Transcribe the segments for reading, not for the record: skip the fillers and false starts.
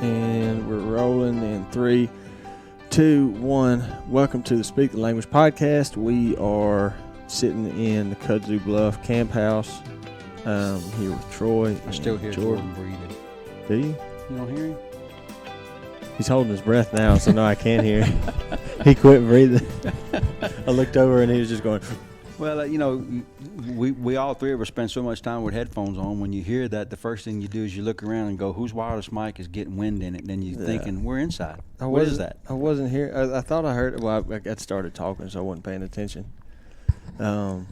And we're rolling in 3, 2, 1. Welcome to the Speak the Language podcast. We are sitting in the Kudzu Bluff camp house here with Troy. I still hear Jordan breathing. Do you? You don't hear him? He's holding his breath now, so no, I can't hear him. He quit breathing. I looked over and he was just going. Well, we all three of us spend so much time with headphones on. When you hear that, the first thing you do is you look around and go, whose wireless mic is getting wind in it? And then you're thinking, we're inside. What is that? I wasn't here. I thought I heard it. Well, I got started talking, so I wasn't paying attention. I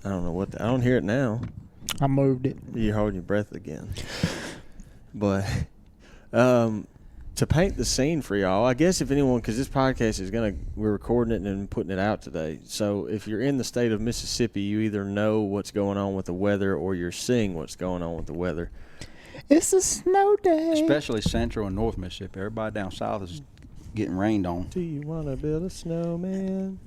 don't know what. I don't hear it now. I moved it. You're holding your breath again. But to paint the scene for y'all, I guess if anyone, because this podcast is we're recording it and putting it out today. So if you're in the state of Mississippi, you either know what's going on with the weather or you're seeing what's going on with the weather. It's a snow day. Especially Central and North Mississippi. Everybody down south is getting rained on. Do you want to build a snowman?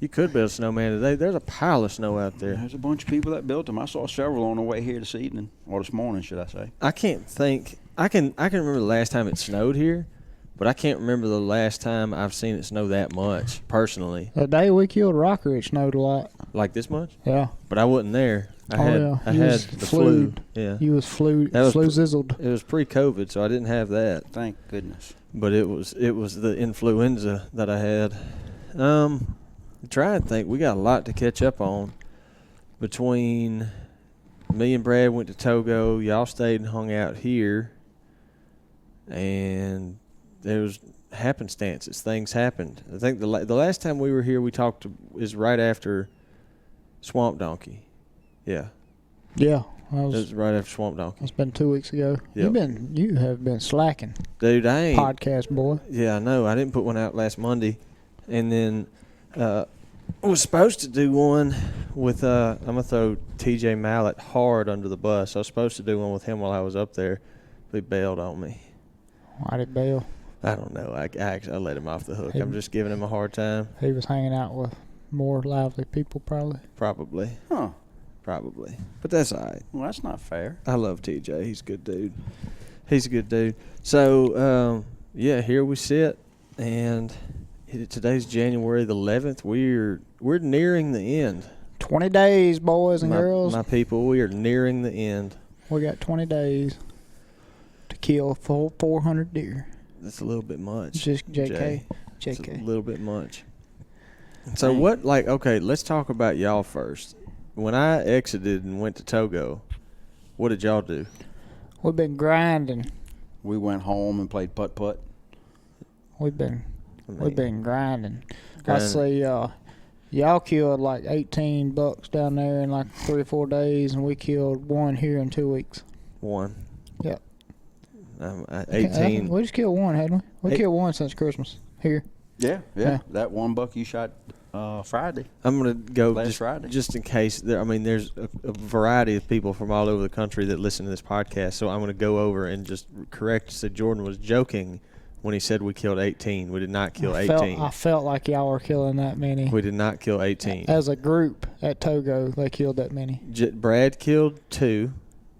You could build a snowman today. There's a pile of snow out there. There's a bunch of people that built them. I saw several on the way here this evening, or this morning, should I say. I can't think. I can remember the last time it snowed here, but I can't remember the last time I've seen it snow that much, personally. The day we killed Rocker, it snowed a lot. Like this much? Yeah. But I wasn't there. I had the flu. Yeah. You was flu zizzled. It was pre-COVID, so I didn't have that. Thank goodness. But it was the influenza that I had. I'm trying to think. We got a lot to catch up on. Between me and Brad went to Togo. Y'all stayed and hung out here. And there was happenstances. Things happened. I think the last time we were here, we talked is right after Swamp Donkey. Yeah. Yeah. It was right after Swamp Donkey. It's been 2 weeks ago. Yep. You have been slacking. Dude, I ain't. Podcast boy. Yeah, I know. I didn't put one out last Monday. And then I was supposed to do one with, I'm going to throw TJ Mallet hard under the bus. I was supposed to do one with him while I was up there. But he bailed on me. Why did bail? I don't know. I let him off the hook. I'm just giving him a hard time. He was hanging out with more lively people, probably. Probably. Huh. Probably. But that's all right. Well, that's not fair. I love TJ. He's a good dude. So, here we sit. And today's January the 11th. We're nearing the end. 20 days, boys and girls. My people, we are nearing the end. We got 20 days to kill 400 deer. That's a little bit much. Just JK. It's a little bit much. So let's talk about y'all first. When I exited and went to Togo, what did y'all do? We've been grinding. We went home and played putt-putt. We've been grinding. I see y'all killed like 18 bucks down there in like 3 or 4 days, and we killed one here in 2 weeks. One. Yep. 18. We just killed one, hadn't we? We killed one since Christmas here. Yeah. That one buck you shot Friday. I'm going to go Friday. Just in case. There's a variety of people from all over the country that listen to this podcast, so I'm going to go over and just correct. So Jordan was joking when he said we killed 18. We did not kill 18. I felt like y'all were killing that many. We did not kill 18. As a group at Togo, they killed that many. Brad killed 2,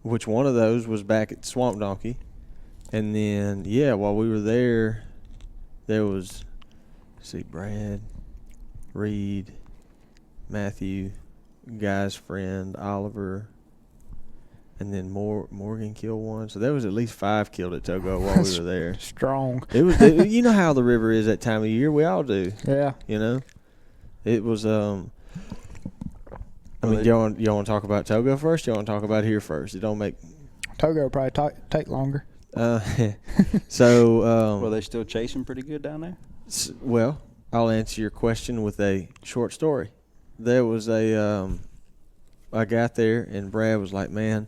which one of those was back at Swamp Donkey. And then, while we were there was, Brad, Reed, Matthew, Guy's friend, Oliver, and then Morgan killed one. So there was at least 5 killed at Togo while we were there. Strong. It was. You know how the river is that time of year. We all do. Yeah. You know, it was. y'all want to talk about Togo first? Y'all want to talk about here first? It don't make. Togo probably take longer. Were they still chasing pretty good down there? Well, I'll answer your question with a short story. There was I got there and Brad was like, man,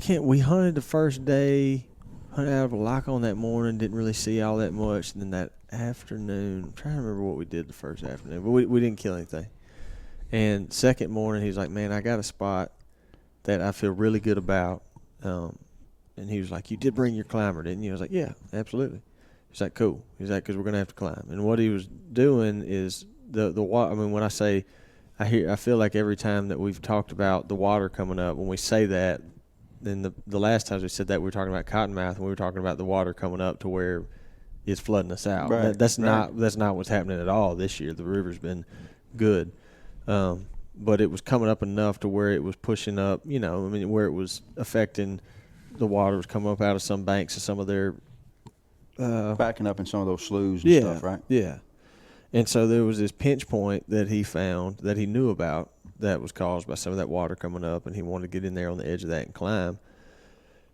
we hunted the first day, hunted out of a lock on that morning, didn't really see all that much. And then that afternoon, I'm trying to remember what we did the first afternoon, but we didn't kill anything. And second morning, he was like, man, I got a spot that I feel really good about. And he was like, you did bring your climber, didn't you? I was like, yeah, absolutely. He's like, cool. He's like, because we're going to have to climb. And what he was doing is when I say, I feel like every time that we've talked about the water coming up, when we say that, then the last time we said that, we were talking about Cottonmouth, and we were talking about the water coming up to where it's flooding us out. Right, That's not what's happening at all this year. The river's been good, but it was coming up enough to where it was pushing up. You know, I mean, where it was affecting the water was coming up out of some banks of some of their backing up in some of those sloughs and stuff, right? Yeah. And so there was this pinch point that he found that he knew about that was caused by some of that water coming up, and he wanted to get in there on the edge of that and climb.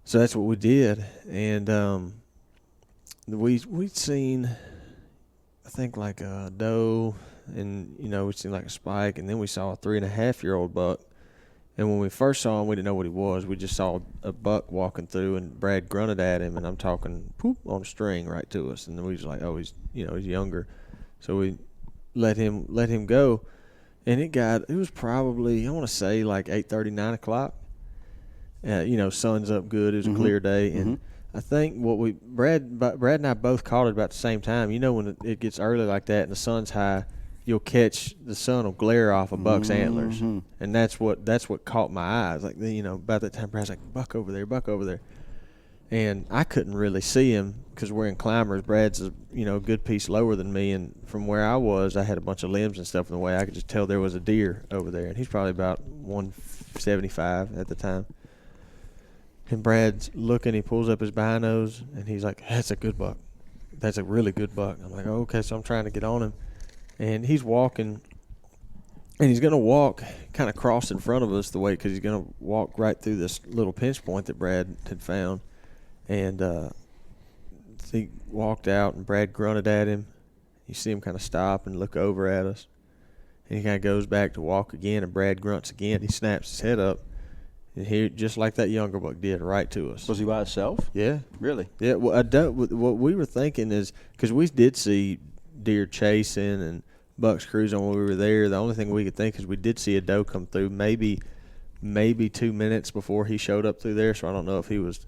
So that's what we did. And we'd seen, I think, like a doe, and, you know, we'd seen like a spike, and then we saw a 3.5-year-old buck. And when we first saw him, we didn't know what he was. We just saw a buck walking through, and Brad grunted at him, and I'm talking poop on a string right to us. And then we was like, oh, he's younger. So we let him go, and it was probably, I want to say, like 8:30, 9 o'clock. You know, sun's up good. It was a clear day, and I think Brad and I both caught it about the same time. You know, when it gets early like that and the sun's high, you'll catch the sun will glare off a buck's antlers, and that's what caught my eyes. Like, you know, about that time, Brad's like, buck over there. And I couldn't really see him because we're in climbers. Brad's a good piece lower than me, and from where I was, I had a bunch of limbs and stuff in the way. I could just tell there was a deer over there, and he's probably about 175 at the time. And Brad's looking, he pulls up his binos, and he's like, that's a good buck. That's a really good buck. I'm like, oh, okay, so I'm trying to get on him. And he's walking, and he's going to walk kind of cross in front of us because he's going to walk right through this little pinch point that Brad had found. And he walked out, and Brad grunted at him. You see him kind of stop and look over at us. And he kind of goes back to walk again, and Brad grunts again. He snaps his head up, and he, just like that younger buck did, right to us. Was he by himself? Yeah. Really? Yeah. Well, what we were thinking is, because we did see deer chasing and bucks cruising when we were there. The only thing we could think is we did see a doe come through maybe 2 minutes before he showed up through there. So I don't know if he was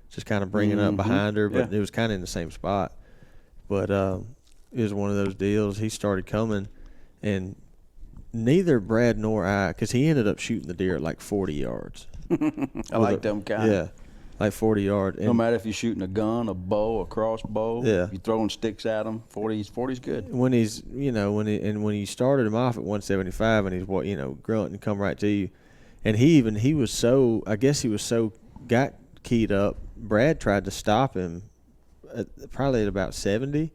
just kind of bringing up behind her, but it was kind of in the same spot. But it was one of those deals. He started coming, and neither Brad nor I, because he ended up shooting the deer at like 40 yards. I like them kind. Yeah, like 40 yards. No matter if you're shooting a gun, a bow, a crossbow, yeah, you're throwing sticks at him. 40's good. When he's, when you started him off at 175, and he's grunting and come right to you, and he was so, I guess he was so got keyed up. Brad tried to stop him probably at about 70,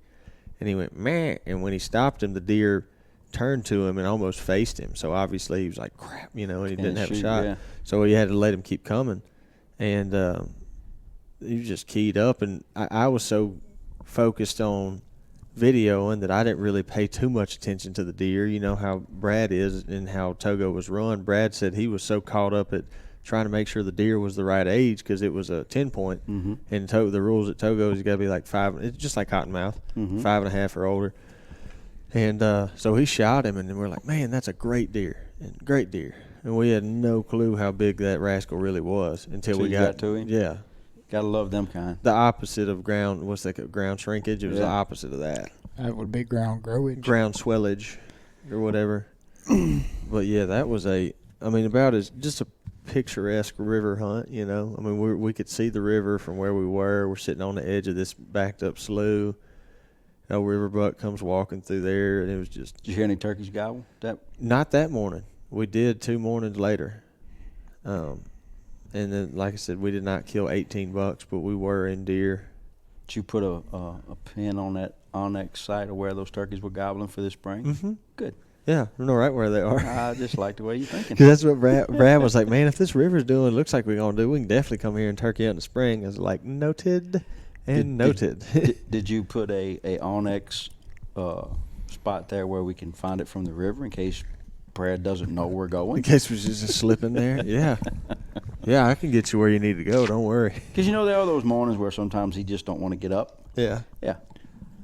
and he went, meh. And when he stopped him, the deer turned to him and almost faced him. So obviously he was like, crap, and he didn't have a shot. Yeah. So he had to let him keep coming. And he was just keyed up. And I was so focused on videoing that I didn't really pay too much attention to the deer. You know how Brad is and how Togo was run. Brad said he was so caught up at trying to make sure the deer was the right age because it was a 10-point. And the rules at Togo is you got to be like 5. It's just like Cottonmouth, 5.5 or older. And so he shot him, and we're like, man, that's a great deer. And we had no clue how big that rascal really was until we got to him. Yeah. Gotta love them kind. The opposite of ground, what's that, ground shrinkage? It was the opposite of that. That would be ground growage. Ground swellage or whatever. But, yeah, that was about as just a picturesque river hunt, I mean, we could see the river from where we were. We're sitting on the edge of this backed-up slough. No river buck comes walking through there, and it was just. Did you hear any turkeys gobble? Not that morning. We did 2 mornings later. And then, like I said, we did not kill 18 bucks, but we were in deer. Did you put a pin on that Onyx site of where those turkeys were gobbling for this spring? Mm-hmm. Good. Yeah, I know right where they are. I just like the way you're thinking. Because that's what Brad was like, man, if this river's doing looks like we're going to do, we can definitely come here and turkey out in the spring. I was like, noted. Noted. Did you put a Onyx spot there where we can find it from the river in case Brad doesn't know we're going? In case we're just slipping there? Yeah. Yeah, I can get you where you need to go. Don't worry. Because there are those mornings where sometimes he just don't want to get up. Yeah. Yeah.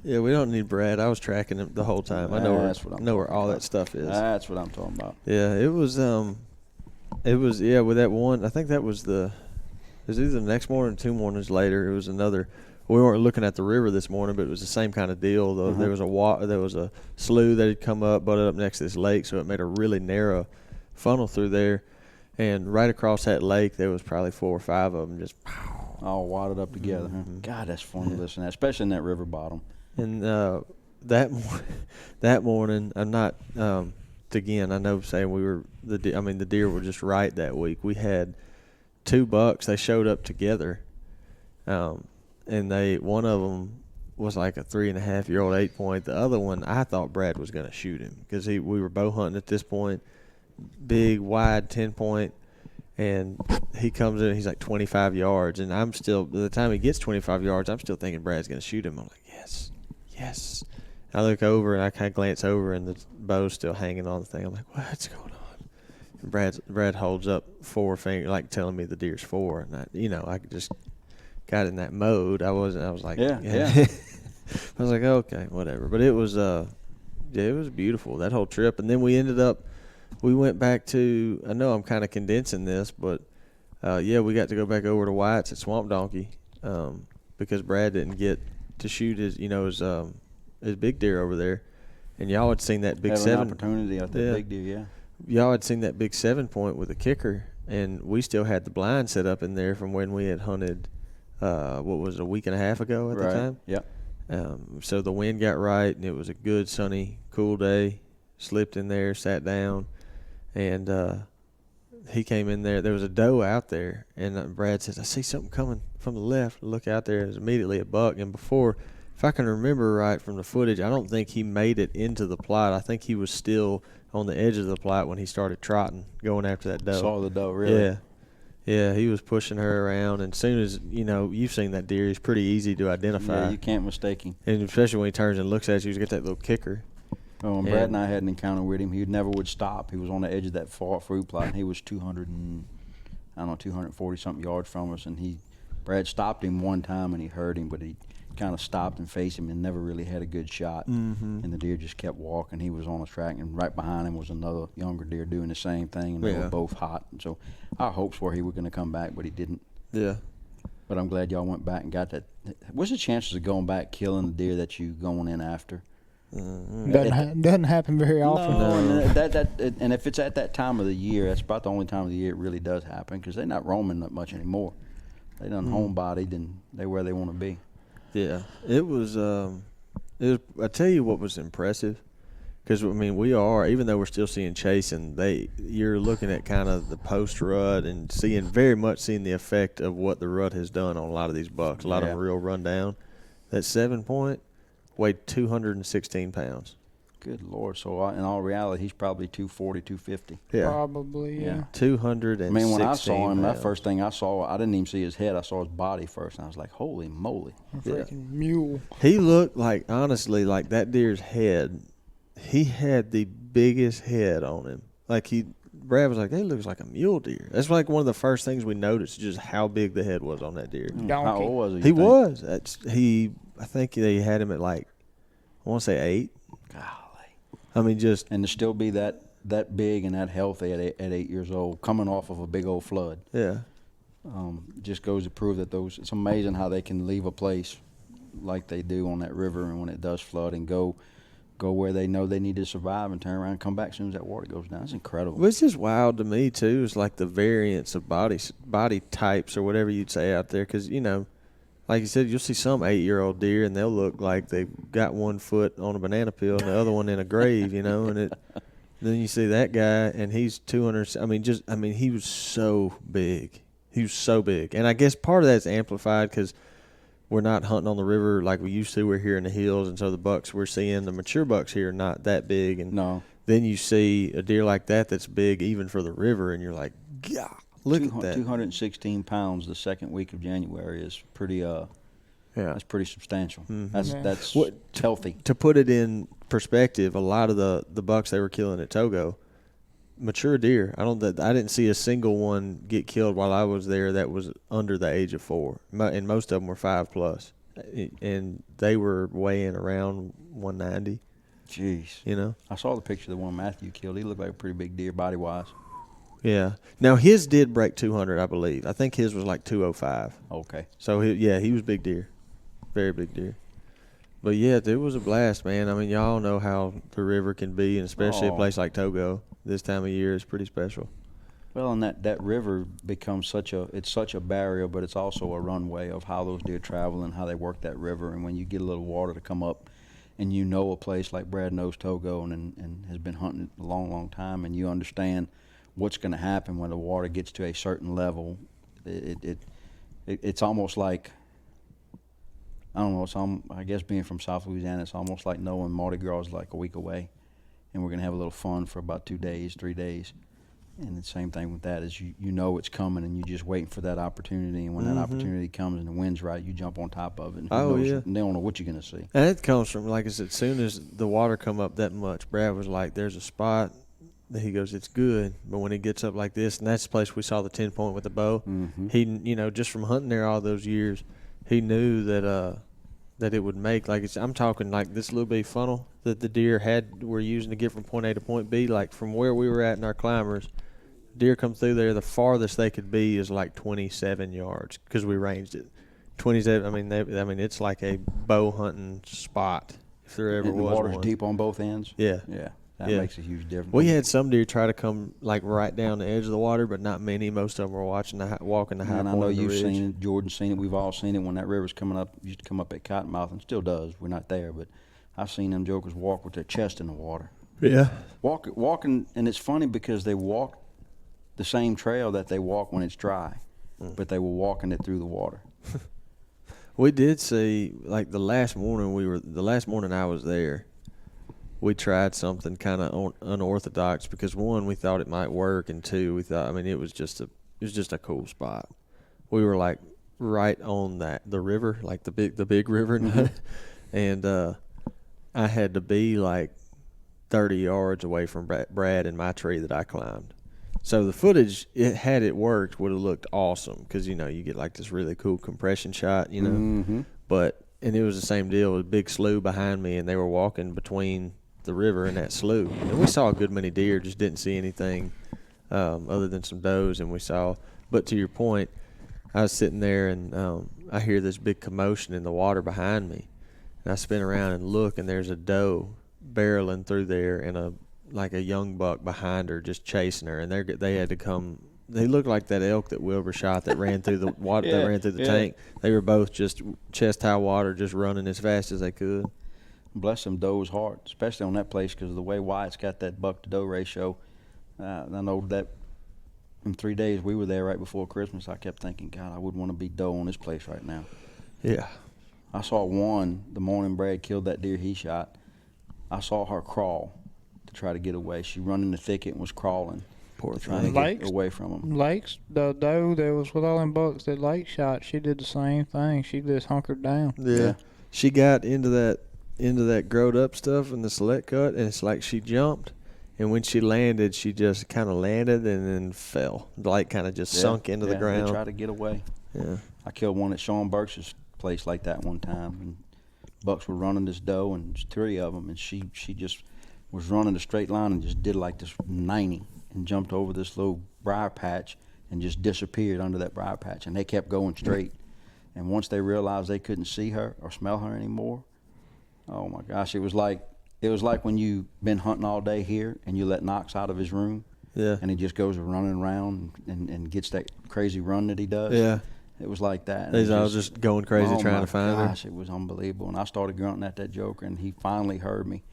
Yeah, we don't need Brad. I was tracking him the whole time. I know where all that stuff is. That's what I'm talking about. Yeah, it was with that one. I think it was either the next morning or 2 mornings later. It was another. We weren't looking at the river this morning, but it was the same kind of deal. Though there was a slough that had come up, butted up next to this lake, so it made a really narrow funnel through there. And right across that lake, there was probably 4 or 5 of them just all wadded up together. Huh? God, that's fun to listen to, especially in that river bottom. And that morning, I'm not. Again, I know saying the deer were just right that week. We had 2 bucks. They showed up together, and one of them was like a 3.5-year-old 8-point. The other one, I thought Brad was going to shoot him because we were bow hunting at this point. Big, wide 10-point, and he comes in. He's like 25 yards, and I'm still. By the time he gets 25 yards, I'm still thinking Brad's going to shoot him. I'm like, yes. I look over and I kind of glance over, and the bow's still hanging on the thing. I'm like, what's going on? And Brad holds up 4 fingers, like telling me the deer's 4, and I just got in that mode. I was like, yeah. I was like, okay, whatever. But it was it was beautiful, that whole trip. And then we went back to, I know I'm kind of condensing this, but we got to go back over to White's at Swamp Donkey because Brad didn't get to shoot his big deer over there. And y'all had seen that big Have 7 an opportunity at the big deer, yeah. Y'all had seen that big 7-point with a kicker, and we still had the blind set up in there from when we had hunted what was it, a week and a half ago at the time. Yep. So the wind got right, and it was a good sunny, cool day. Slipped in there, sat down, and he came in there. There was a doe out there, and Brad says, I see something coming from the left. I look out there, and it was immediately a buck. And before, if I can remember right from the footage, I don't think he made it into the plot. I think he was still on the edge of the plot when he started trotting, going after that doe. Saw the doe, really? Yeah, he was pushing her around, and as soon as, you've seen that deer, he's pretty easy to identify. Yeah, you can't mistake him. And especially when he turns and looks at you, he's got that little kicker. Oh, and Brad and I had an encounter with him. He never would stop. He was on the edge of that fruit plot, and he was 240-something yards from us, and Brad stopped him one time, and he heard him, but he kind of stopped and faced him and never really had a good shot. And the deer just kept walking. He was on a track, and right behind him was another younger deer doing the same thing, and they were both hot. And so our hopes were he was going to come back, but he didn't. Yeah. But I'm glad y'all went back and got that. What's the chances of going back killing the deer that you going in after? Doesn't happen very often. No, and if it's at that time of the year, that's about the only time of the year it really does happen because they're not roaming that much anymore. They done homebodied and they're where they want to be. Yeah, it was. I tell you what was impressive, because we are, even though we're still seeing chasing, you're looking at kind of the post rut and seeing the effect of what the rut has done on a lot of these bucks. A lot of them real run down. That 7-point weighed 216 pounds. Good Lord. So in all reality, he's probably 240, 250. Yeah. Probably, yeah. 216 when I saw him, pounds. that first thing I saw, I didn't even see his head. I saw his body first, and I was like, holy moly. A freaking mule. He looked like, honestly, like that deer's head. He had the biggest head on him. Brad was like, he looks like a mule deer. That's like one of the first things we noticed, just how big the head was on that deer. How old was he? He was. I think they had him at I want to say 8. Golly. And to still be that big and that healthy at 8 years old, coming off of a big old flood. Yeah. Just goes to prove that it's amazing how they can leave a place like they do on that river, and when it does flood, and go where they know they need to survive and turn around and come back as soon as that water goes down. It's incredible. What's just wild to me too is like the variance of body types or whatever you'd say out there, because like you said, you'll see some 8-year-old deer and they'll look like they've got one foot on a banana peel and the other one in a grave, and then you see that guy and he's 200. He was so big. He was so big, and I guess part of that's amplified because we're not hunting on the river like we used to. We're here in the hills, and so the bucks we're seeing, the mature bucks here, are not that big. And then you see a deer like that's big even for the river, and you're like, God, look at that. 216 pounds the second week of January is pretty. That's pretty substantial. Mm-hmm. That's healthy. To put it in perspective, a lot of the bucks they were killing at Togo, mature deer. I didn't see a single one get killed while I was there that was under the age of 4, and most of them were 5+, and they were weighing around 190. Jeez. I saw the picture of the one Matthew killed. He looked like a pretty big deer body wise. Yeah. Now his did break 200, I believe. I think his was like 205. Okay. So he was big deer, very big deer. But yeah, it was a blast, man. Y'all know how the river can be, and especially a place like Togo. This time of year is pretty special. Well, and that river becomes such a barrier, but it's also a runway of how those deer travel and how they work that river. And when you get a little water to come up, and you know a place like Brad knows Togo and has been hunting a long, long time, and you understand what's going to happen when the water gets to a certain level, it's almost like, I don't know, I guess being from South Louisiana, it's almost like knowing Mardi Gras is like a week away, and we're going to have a little fun for about 2 days, 3 days. And the same thing with that is you know it's coming, and you're just waiting for that opportunity. And when that opportunity comes and the wind's right, you jump on top of it. And and they don't know what you're going to see. And it comes from, like I said, as soon as the water come up that much, Brad was like, there's a spot. He goes, it's good. But when he gets up like this, and that's the place we saw the 10-point with the bow, he, just from hunting there all those years, he knew that it would make, like I'm talking like this little bitty funnel that the deer were using to get from point A to point B, like from where we were at in our climbers. Deer come through there, the farthest they could be is like 27 yards because we ranged it. 27. I mean, it's like a bow hunting spot if there ever and was the water's one. deep on both ends. Yeah, that makes a huge difference. We had some deer try to come like right down the edge of the water, but not many. Most of them were walking the high point. And I know you've seen it, Jordan's seen it, we've all seen it when that river's coming up. Used to come up at Cottonmouth and still does. We're not there, but I've seen them jokers walk with their chest in the water. Yeah, walking, and it's funny because they walk the same trail that they walk when it's dry, but they were walking it through the water. We did see, like the last morning I was there, we tried something kind of unorthodox because one, we thought it might work, and two, we thought, it was just a cool spot. We were like right on the river, like the big river, and I had to be like 30 yards away from Brad in my tree that I climbed. So the footage, had it worked, would have looked awesome because, you get like this really cool compression shot, But, and it was the same deal. It was a big slough behind me, and they were walking between the river and that slough. And we saw a good many deer, just didn't see anything other than some does. And but to your point, I was sitting there, and I hear this big commotion in the water behind me. And I spin around and look, and there's a doe barreling through there and a young buck behind her just chasing her, and they had to come. They looked like that elk that Wilbur shot that ran through the water, that ran through the tank. They were both just chest high water, just running as fast as they could. Bless them doe's heart, especially on that place because of the way Wyatt's got that buck to doe ratio. I know that in 3 days we were there right before Christmas, I kept thinking, God, I wouldn't want to be doe on this place right now. Yeah. I saw one the morning Brad killed that deer he shot. I saw her crawl to try to get away. She run in the thicket and was crawling. Poor trying to get away from them. Lakes, the doe that was with all them bucks that Lake shot, she did the same thing. She just hunkered down. Yeah. She got into that growed up stuff in the select cut, and it's like she jumped, and when she landed, she just kind of landed and then fell. Like kind of just sunk into the ground. They tried to get away. Yeah. I killed one at Sean Burks' place like that one time, and bucks were running this doe, and there's 3 of them, and she just was running a straight line and just did like this 90 and jumped over this little briar patch and just disappeared under that briar patch, and they kept going straight. And once they realized they couldn't see her or smell her anymore, oh my gosh, it was like when you've been hunting all day here and you let Knox out of his room, and he just goes running around and gets that crazy run that he does. Yeah. It was like that. I was just going crazy trying to find her. Gosh, it was unbelievable. And I started grunting at that joker, and he finally heard me,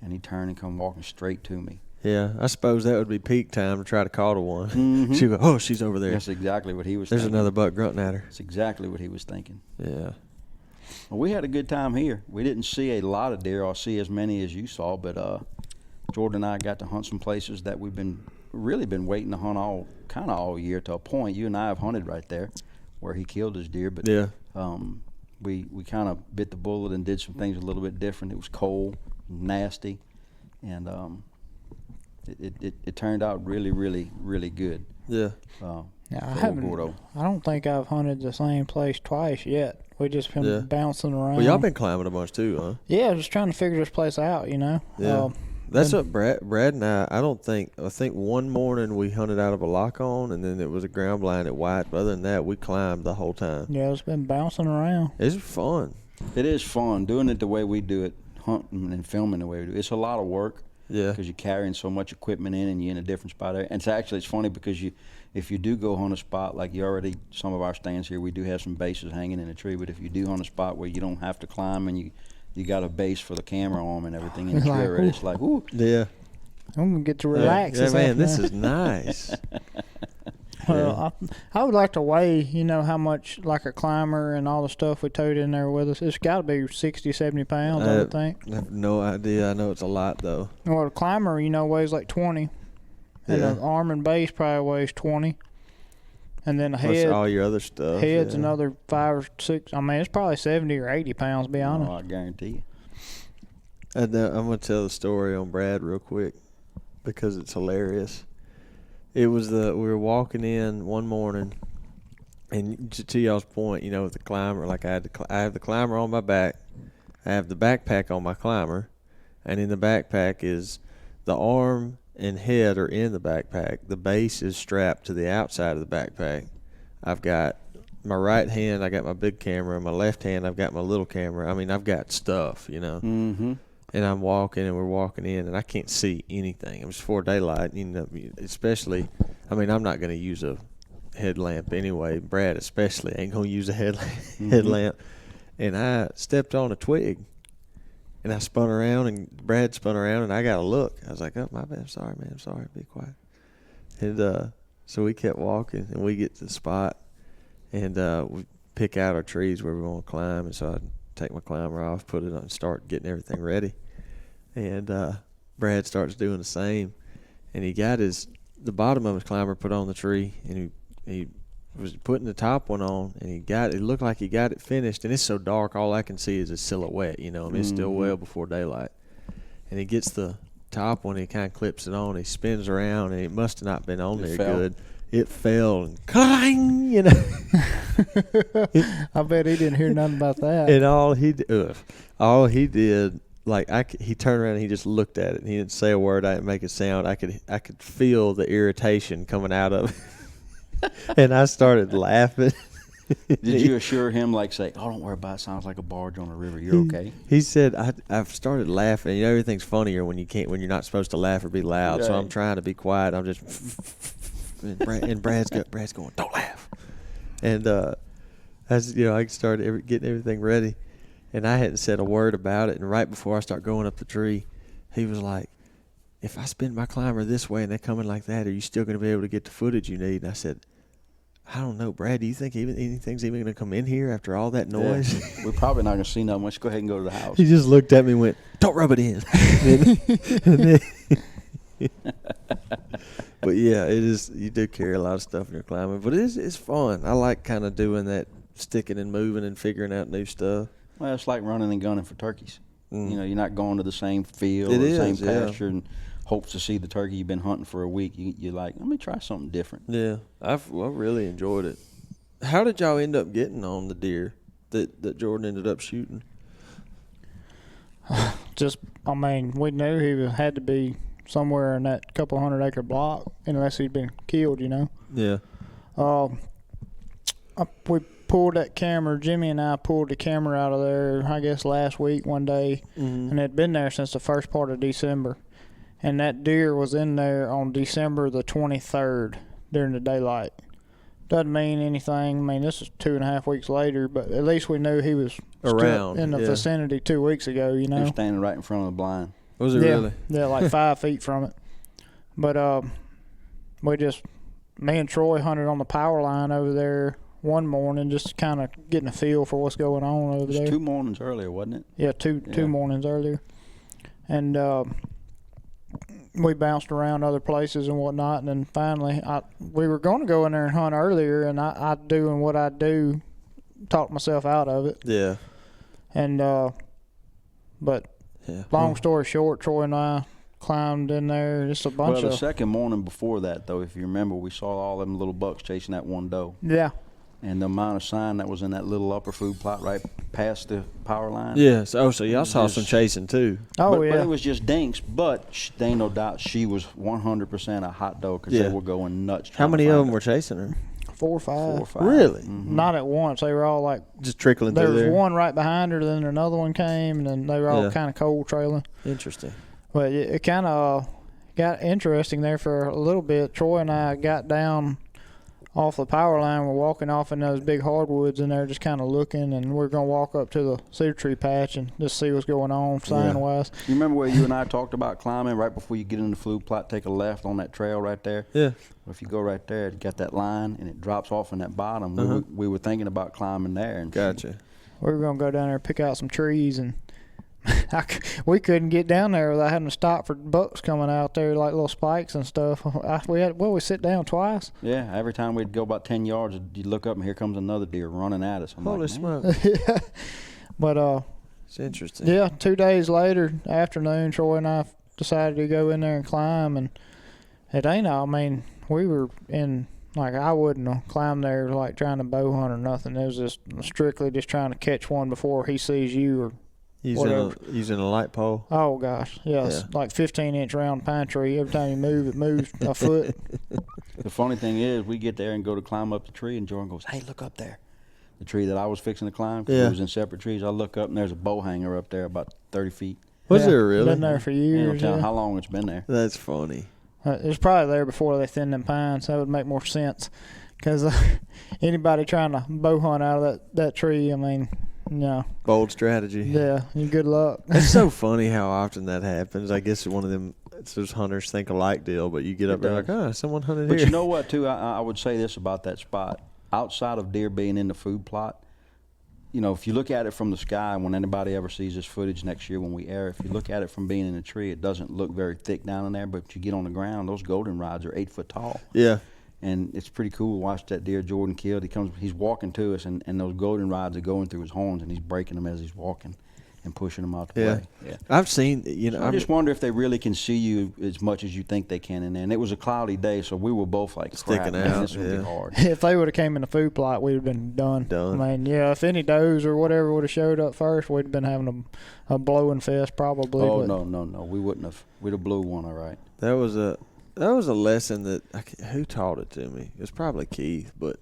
and he turned and come walking straight to me. Yeah, I suppose that would be peak time to try to call to one. She'd go, oh, she's over there. That's exactly what he was There's thinking. another buck grunting at her. That's exactly what he was thinking. Yeah. Well, we had a good time here. We didn't see a lot of deer or see as many as you saw, but Jordan and I got to hunt some places that we've been waiting to hunt all year to a point. You and I have hunted right there where he killed his deer, but we kind of bit the bullet and did some things a little bit different. It was cold, nasty, and it turned out really, really, really good. Yeah. I don't think I've hunted the same place twice yet. We just been bouncing around. Well, y'all been climbing a bunch too, huh? Yeah, just trying to figure this place out, Yeah. That's what Brad and I think one morning we hunted out of a lock on, and then it was a ground blind at White. But other than that, we climbed the whole time. Yeah, it's been bouncing around. It's fun. It is fun doing it the way we do it, hunting and filming the way we do it. It's a lot of work, Yeah. Because you're carrying so much equipment in, and you're in a different spot there. And it's funny because if you do go hunt a spot, like some of our stands here, we do have some bases hanging in a tree, but if you do hunt a spot where you don't have to climb and you got a base for the camera arm and everything in the tree already, it's like, ooh. Yeah. I'm going to get to relax. Yeah, man, this is nice. Well, I would like to weigh, how much, like a climber and all the stuff we towed in there with us. It's got to be 60, 70 pounds, I would think. I have no idea. I know it's a lot, though. Well, the climber, weighs like 20. And the arm and base probably weighs 20. And then the plus head. all your other stuff. Head's another 5 or 6. I mean, it's probably 70 or 80 pounds, to be honest. Oh, I guarantee you. I'm going to tell the story on Brad real quick because it's hilarious. It was we were walking in one morning, and to y'all's point, with the climber, like I have the climber on my back, I have the backpack on my climber, and in the backpack is the arm and head are in the backpack. The base is strapped to the outside of the backpack. I've got my right hand, I got my big camera. My left hand, I've got my little camera. I mean, I've got stuff, Mm-hmm. And I'm walking, and we're walking in, and I can't see anything. It was before daylight, especially. I mean, I'm not going to use a headlamp anyway. Brad especially ain't going to use a headlamp. And I stepped on a twig, and I spun around, and Brad spun around, and I got a look. I was like, oh, my bad. I'm sorry, man. I'm sorry. Be quiet. And so we kept walking, and we get to the spot, and we pick out our trees where we want to climb. And so I take my climber off, put it on, start getting everything ready. And Brad starts doing the same. And he got the bottom of his climber put on the tree, and he was putting the top one on, and it looked like he got it finished. And it's so dark, all I can see is a silhouette, I mean, it's still well before daylight. And he gets the top one, he kind of clips it on, he spins around, and it must have not been on there good. It fell and clang, I bet he didn't hear nothing about that. And all he did, like he turned around and he just looked at it, and he didn't say a word. I didn't make a sound. I could feel the irritation coming out of it, and I started laughing. Did you assure him, say, oh, don't worry about it, sounds like a barge on the river, you're okay? He said, I've started laughing. Everything's funnier when you're not supposed to laugh or be loud. Right. So I'm trying to be quiet. I'm just, and Brad's going, don't laugh. And as I started getting everything ready, and I hadn't said a word about it. And right before I start going up the tree, he was like, if I spin my climber this way and they're coming like that, are you still going to be able to get the footage you need? And I said, I don't know, Brad. Do you think anything's even going to come in here after all that noise? Yeah. We're probably not going to see nothing. Let's go ahead and go to the house. He just looked at me and went, don't rub it in. But yeah, it is. You do carry a lot of stuff in your climbing, but it's fun. I like kind of doing that, sticking and moving and figuring out new stuff. Well, it's like running and gunning for turkeys. Mm. You're not going to the same field or the same pasture and hopes to see the turkey you've been hunting for a week. You're like, let me try something different. Yeah, I really enjoyed it. How did y'all end up getting on the deer that Jordan ended up shooting? We knew he had to be somewhere in that couple 100-acre block unless he'd been killed, Yeah. We pulled that camera. Jimmy and I pulled the camera out of there, I guess, last week one day, and it had been there since the first part of December. And that deer was in there on December the 23rd during the daylight. Doesn't mean anything. I mean, this is 2.5 weeks later, but at least we knew he was around in the vicinity 2 weeks ago, He was standing right in front of the blind. Was it really? Yeah, like 5 feet from it. But me and Troy hunted on the power line over there one morning, just kind of getting a feel for what's going on over there. 2 mornings earlier, wasn't it? Yeah, two mornings earlier. And we bounced around other places and whatnot, and then finally we were going to go in there and hunt earlier, and I doing what I do, talked myself out of it. Yeah. And long story short, Troy and I climbed in there. Just a bunch of... Well, the second morning before that, though, if you remember, we saw all them little bucks chasing that one doe. Yeah. And the amount of sign that was in that little upper food plot right past the power line. Yeah. So y'all saw some chasing too. But it was just dinks. But there ain't no doubt she was 100% a hot doe because they were going nuts. How many of them were chasing her? 4 or 5. 4 or 5. Really? Mm-hmm. Not at once. They were all like just trickling through there. There was one right behind her, then another one came, and then they were all kind of cold trailing. Interesting. But it kind of got interesting there for a little bit. Troy and I got down off the power line. We're walking off in those big hardwoods in there, just kind of looking, and we're going to walk up to the cedar tree patch and just see what's going on sign-wise. You remember where you and I talked about climbing right before you get in the flume plot, take a left on that trail right there? Yeah. Well, if you go right there, it got that line, and it drops off in that bottom. We were thinking about climbing there. And Gotcha. We were going to go down there and pick out some trees, and we couldn't get down there without having to stop for bucks coming out there, like little spikes and stuff. We sit down twice. Yeah, every time we'd go about 10 yards, you'd look up and here comes another deer running at us. I'm Holy like, smoke. But It's interesting. yeah, 2 days later, afternoon, Troy and I decided to go in there and climb, and it ain't all. I mean, we were in, like, I wouldn't have climbed there like trying to bow hunt or nothing. It was just strictly just trying to catch one before he sees you or Using a light pole. Oh gosh, yes, Yeah. like 15-inch round pine tree. Every time you move, it moves a foot. The funny thing is, we get there and go to climb up the tree, and Jordan goes, "Hey, look up there." The tree that I was fixing to climb, 'cause Yeah. it was in separate trees. I look up, and there's a bow hanger up there about 30 feet. Was Yeah, there really? Been there for Ain't no years. telling Yeah. how long it's been there. That's funny. It was probably there before they thinned them pines. That would make more sense, because anybody trying to bow hunt out of that tree, I mean, no. Bold strategy. Yeah, you good luck. It's so funny how often that happens. I guess one of them, it's those hunters think alike deal, but you get up there like, oh, someone hunted But here. you know what, too? I would say this about that spot. Outside of deer being in the food plot, you know, if you look at it from the sky, when anybody ever sees this footage next year when we air, if you look at it from being in a tree, it doesn't look very thick down in there, but you get on the ground, those goldenrods are 8 foot tall. Yeah. And it's pretty cool to watch that deer Jordan killed. He's walking to us, and those goldenrods are going through his horns, and he's breaking them as he's walking and pushing them out the way. Yeah. I've seen, you know, So I just wonder if they really can see you as much as you think they can in there. And it was a cloudy day, so we were both like, crap, Sticking man, out, this would yeah. be hard. If they would have came in the food plot, we'd have been done. Done. I mean, yeah, if any does or whatever would have showed up first, we'd have been having a blowing fest probably. Oh, but no. We wouldn't have. We'd have blew one, all right. that was a lesson that who taught it to me? It was probably Keith, but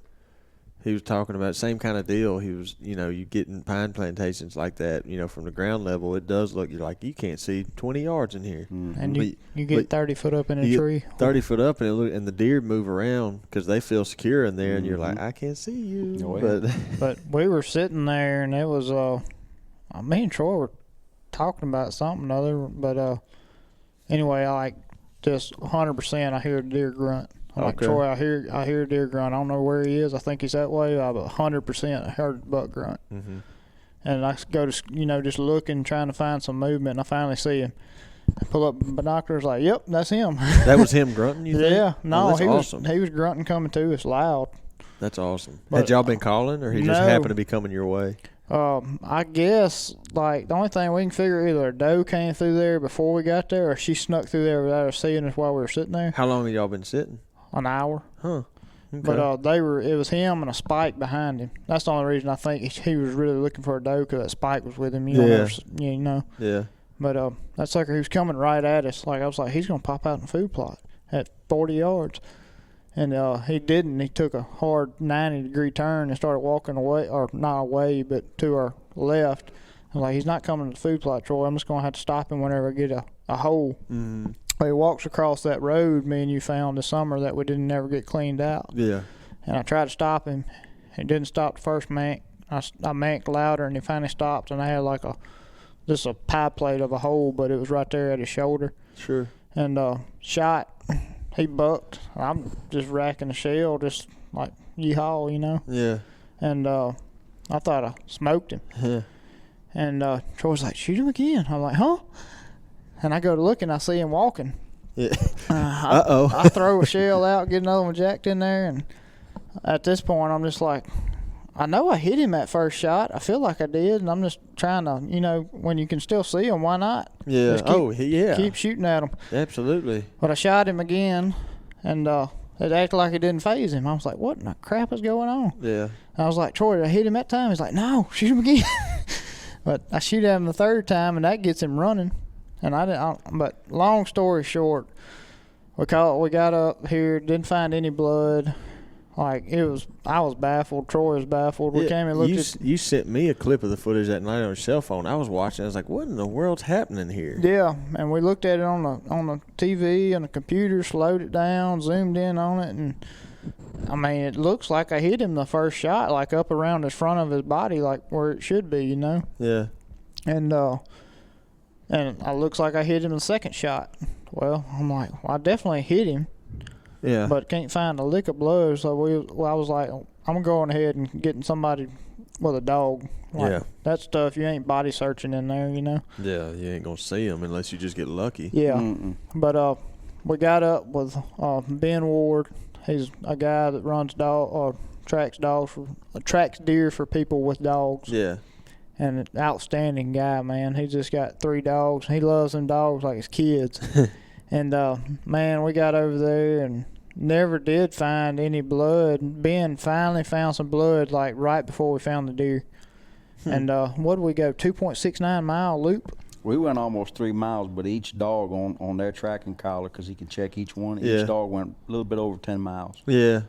he was talking about same kind of deal. He was, you know, you get in pine plantations like that, you know, from the ground level, it does look, you're like, you can't see 20 yards in here. And But- you get but 30 foot up in a you get tree. 30 foot up, and the deer move around because they feel secure in there, and you're like, I can't see you. Oh, yeah. But But we were sitting there, and it was me and Troy were talking about something other. But anyway, I like just 100%. I hear a deer grunt. I'm like, Okay. Troy, I hear a deer grunt. I don't know where he is. I think he's that way. But 100% I heard a buck grunt. Mhm. And I go to just looking, trying to find some movement, and I finally see him. I pull up binoculars, like, yep, that's him. that was him grunting, you think? Yeah, Oh, no, that's he awesome. was grunting coming to us loud. That's awesome. But- Had y'all been calling, or he just No. happened to be coming your way? I guess, like, the only thing we can figure, either a doe came through there before we got there, or she snuck through there without us seeing us while we were sitting there. How long have y'all been sitting? An hour. Huh. Okay. But it was him and a spike behind him. That's the only reason I think he was really looking for a doe, because that spike was with him. You know. yeah. But that sucker, he was coming right at us. Like, I was like, he's going to pop out in the food plot at 40 yards. And he didn't. He took a hard 90-degree turn and started walking away, or not away, but to our left. I was like, he's not coming to the food plot, Troy. I'm just going to have to stop him whenever I get a hole. Mm-hmm. He walks across that road me and you found this summer that we didn't never get cleaned out. Yeah. And I tried to stop him. He didn't stop the first mank. I manked louder, and he finally stopped, and I had like just a pie plate of a hole, but it was right there at his shoulder. Sure. And shot. He bucked. I'm just racking the shell, just like yeehaw, you know. Yeah. And I thought I smoked him. Yeah. And Troy's like, shoot him again. I'm like, huh? And I go to look, and I see him walking. Yeah. I throw a shell out, get another one jacked in there, and at this point, I'm just like, I know I hit him that first shot. I feel like I did, and I'm just trying to, you know, when you can still see him, why not? Yeah. Just Yeah. Keep shooting at him. Absolutely. But I shot him again, and it acted like it didn't faze him. I was like, what in the crap is going on? Yeah. And I was like, Troy, did I hit him that time? He's like, no, shoot him again. But I shoot at him the third time, and that gets him running. And but long story short, we got up here, didn't find any blood. Like I was baffled. Troy was baffled. We came and looked at. You sent me a clip of the footage that night on your cell phone. I was watching. I was like, "What in the world's happening here?" Yeah, and we looked at it on the TV and the computer, slowed it down, zoomed in on it, and I mean, it looks like I hit him the first shot, like up around the front of his body, like where it should be, you know. Yeah. And it looks like I hit him the second shot. Well, I'm like, I definitely hit him. Yeah. But can't find a lick of blood, so I was like, I'm going ahead and getting somebody with a dog. Like, yeah. That stuff, you ain't body searching in there, you know. Yeah, you ain't gonna see them unless you just get lucky. Yeah. Mm-mm. But we got up with Ben Ward. He's a guy that tracks deer for people with dogs. Yeah. And an outstanding guy, man. He just got 3 dogs. He loves them dogs like his kids. And, man, we got over there and never did find any blood. Ben finally found some blood, like, right before we found the deer. And what did we go, 2.69 mile loop? We went almost 3 miles, but each dog on their tracking collar, because he can check each one, Yeah. each dog went a little bit over 10 miles. Yeah.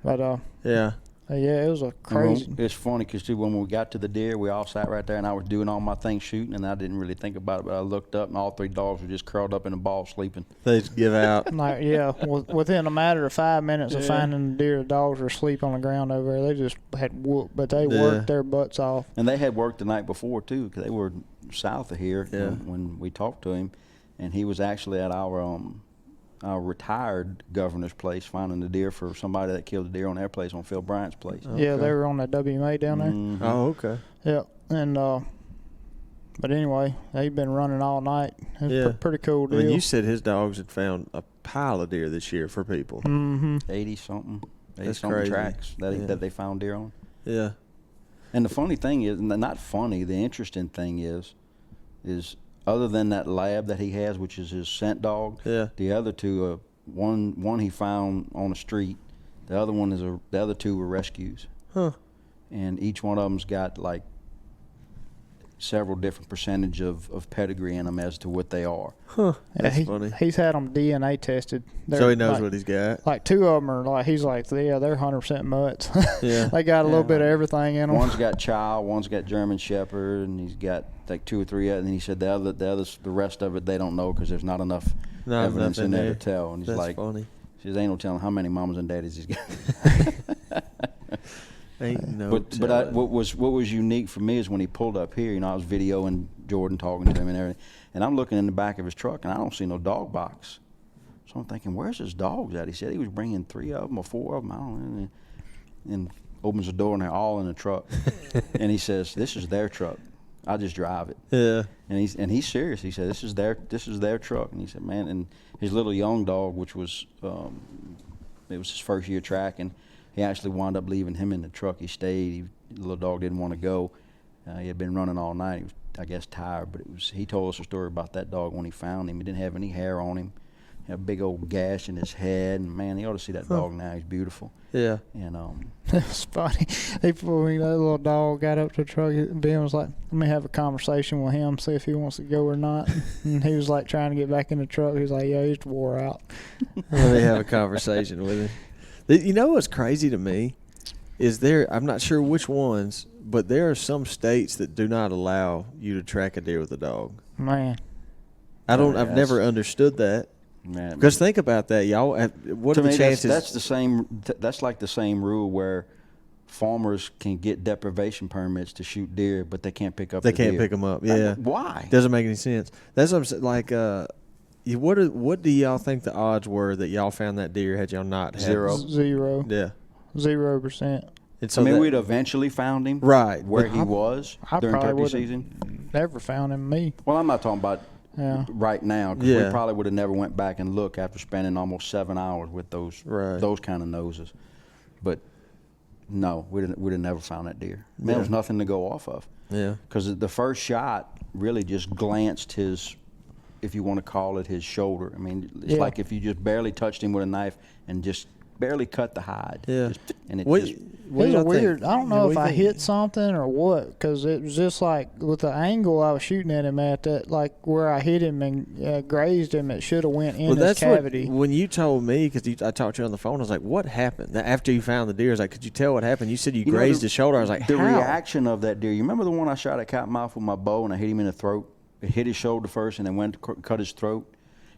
But, Yeah. yeah, it was a crazy. It's funny because when we got to the deer, we all sat right there, and I was doing all my things shooting, and I didn't really think about it. But I looked up, and all 3 dogs were just curled up in a ball sleeping. They just give out. Like, yeah, within a matter of 5 minutes of finding the deer, the dogs were asleep on the ground over there. They just had whooped, but they worked their butts off. And they had worked the night before too, because they were south of here Yeah. when we talked to him, and he was actually at our retired governor's place finding the deer for somebody that killed a deer on their place, on Phil Bryant's place. Yeah, they were on that WMA down there. Mhm. Oh, okay. Yeah, and but anyway, they've been running all night. It's Yeah. a pretty cool deal. And you said his dogs had found a pile of deer this year for people. Mm-hmm. 80 something That's crazy. tracks that, Yeah. that they found deer on. Yeah. And the funny thing is, not funny, the interesting thing is other than that lab that he has, which is his scent dog, Yeah. the other 2, one he found on the street, the other 2 were rescues. Huh. And each one of them's got like several different percentage of pedigree in them as to what they are. Huh. Yeah, That's funny. He's had them DNA tested. So he knows like, what he's got. Like 2 of them are like, he's like, yeah, they're 100% mutts. Yeah. They got a little bit of everything in them. One's got Chow, one's got German Shepherd, and he's got like 2 or 3 others. And he said the rest of it they don't know because there's not enough evidence in there to tell. And he's That's like, funny. he says, ain't no telling how many mamas and daddies he's got. Ain't no But telling. what was unique for me is when he pulled up here, you know, I was videoing Jordan talking to him and everything, and I'm looking in the back of his truck and I don't see no dog box. So I'm thinking, where's his dogs at? He said he was bringing 3 of them or 4 of them, I don't know, and opens the door and they're all in the truck. And he says, this is their truck. I just drive it. Yeah. And he's serious. He said, this is their truck. And he said, man, and his little young dog, which was it was his first year tracking, he actually wound up leaving him in the truck. He stayed. The little dog didn't want to go. He had been running all night. He was, I guess, tired. But he told us a story about that dog when he found him. He didn't have any hair on him. He had a big old gash in his head. And man, you ought to see that dog now. He's beautiful. Yeah. And It's funny. That little dog got up to the truck. Ben was like, let me have a conversation with him, see if he wants to go or not. And he was like trying to get back in the truck. He was like, yeah, he's wore out. Let me have a conversation with him. You know what's crazy to me is I'm not sure which ones, but there are some states that do not allow you to track a deer with a dog. Man. I've never understood that. man, Because think about that, y'all. What to are the me, chances? that's the same. That's like the same rule where farmers can get deprivation permits to shoot deer, but they can't pick up. They the can't deer. pick them up. Yeah. Why? Doesn't make any sense. That's what I'm saying. Like, what do y'all think the odds were that y'all found that deer had y'all not had? 0. Zero. Yeah. 0%. And so I mean, that- we'd eventually found him right where but he was I during probably turkey would've season. Never found him, me. Well, I'm not talking about Yeah. right now, because Yeah. we probably would have never went back and looked after spending almost 7 hours with those kind of noses. But no, we'd have never found that deer. Man, there was nothing to go off of. Yeah. Because the first shot really just glanced his, if you want to call it, his shoulder. I mean, it's like if you just barely touched him with a knife and just barely cut the hide. Yeah. And it What- just, what It y'all was weird. think? I don't Yeah, know what if do you I think? hit something or what, because it was just like with the angle I was shooting at him at, that like where I hit him and grazed him, it should have went in Well, his that's cavity. when you told me, because I talked to you on the phone, I was like, what happened? After you found the deer, I was like, could you tell what happened? You said you know, grazed his shoulder. I was like, the how? reaction of that deer. You remember the one I shot at Cottonmouth with my bow and I hit him in the throat? It hit his shoulder first and then went to cut his throat.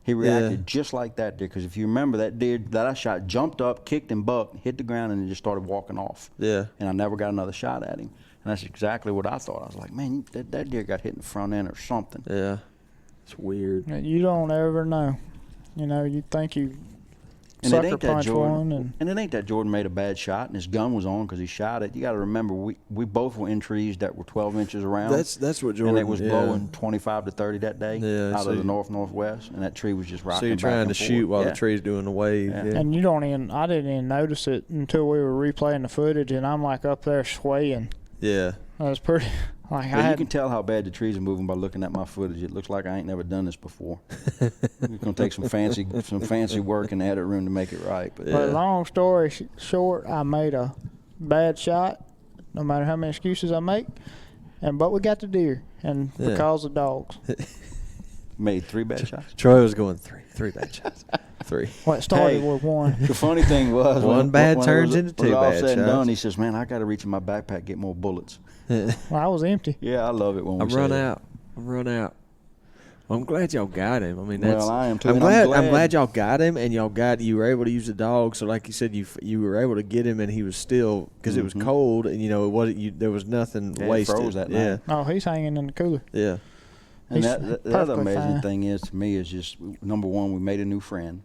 He reacted just like that deer, because if you remember, that deer that I shot jumped up, kicked and bucked, hit the ground, and then just started walking off. Yeah. And I never got another shot at him. And that's exactly what I thought. I was like, man, that deer got hit in the front end or something. Yeah. It's weird. You don't ever know. You know, you think you And it sucker ain't that punch one, Jordan. And it ain't that Jordan made a bad shot and his gun was on because he shot it. You got to remember, we both were in trees that were 12 inches around. That's what Jordan. And it was blowing 25 to 30 that day out so of the northwest, and that tree was just rocking. So you're back trying and to forth. shoot while the tree's doing the wave. Yeah. Yeah. and you don't even. I didn't even notice it until we were replaying the footage, and I'm like up there swaying. Yeah. That was pretty. Like But I you can tell how bad the trees are moving by looking at my footage. It looks like I ain't never done this before. It's gonna take some fancy work in the edit room to make it right. But But long story short, I made a bad shot, no matter how many excuses I make, but we got the deer, and because of dogs. made 3 bad shots. Troy was going three bad shots. 3. Well, it started Hey. with one. The funny thing was, One bad when turns it was, into was 2 all bad said and shots. done, he says, "Man, I got to reach in my backpack get more bullets." Well, I was empty. Yeah, I love it when we I'm say run that. out. I'm run out. Well, I'm glad y'all got him. I mean, that's. Well, I am too. I'm and glad y'all got him, and you were able to use the dog. So, like you said, you were able to get him, and he was still, because it was cold, and it wasn't. There was nothing Yeah, it wasted. froze that yeah, night. Oh, he's hanging in the cooler. yeah, And He's the other perfectly amazing fine. thing is, to me, is just, number one, we made a new friend.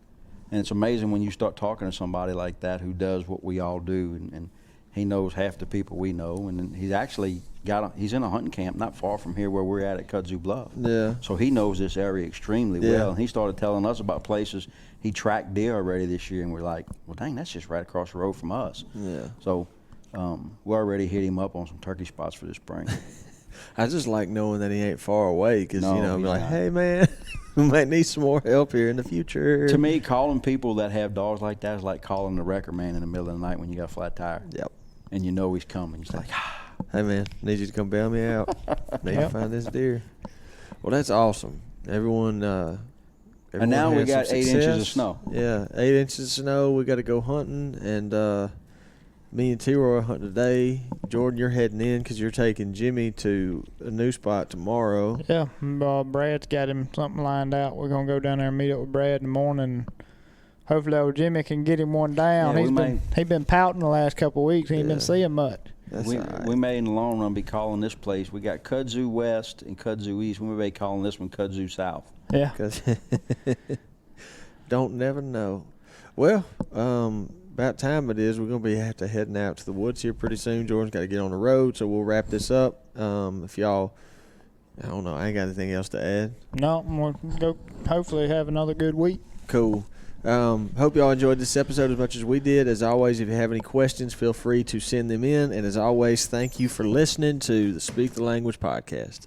And it's amazing when you start talking to somebody like that who does what we all do, and he knows half the people we know. And he's actually he's in a hunting camp not far from here where we're at Kudzu Bluff. yeah. So he knows this area extremely well. And he started telling us about places he tracked deer already this year, and we're like, well, dang, that's just right across the road from us. Yeah. So we already hit him up on some turkey spots for this spring. I just like knowing that he ain't far away, because No, I'm he's like, not. hey man, we might need some more help here in the future. To me, calling people that have dogs like that is like calling the wrecker man in the middle of the night when you got a flat tire. Yep. And you know he's coming. He's like, Hey man, need you to come bail me out. Need to Yep. find this deer. Well, that's awesome. Everyone and now we had some got 8 inches of success. snow. Yeah, 8 inches of snow. We got to go hunting, and me and T-Roy are hunting today. Jordan, you're heading in because you're taking Jimmy to a new spot tomorrow. Yeah, Brad's got him something lined out. We're gonna go down there and meet up with Brad in the morning. Hopefully, old Jimmy can get him one down. Yeah, He's been pouting the last couple of weeks. He ain't Yeah. been seeing much. That's We, all right. we may in the long run be calling this place. We got Kudzu West and Kudzu East. We may be calling this one Kudzu South. Yeah. 'Cause don't never know. Well, about time it is. We're gonna have to heading out to the woods here pretty soon. Jordan's got to get on the road, so we'll wrap this up. If y'all, I don't know, I ain't got anything else to add. No, we'll go hopefully have another good week. Cool. Hope y'all enjoyed this episode as much as we did. As always, if you have any questions, feel free to send them in. And as always, thank you for listening to the Speak the Language podcast.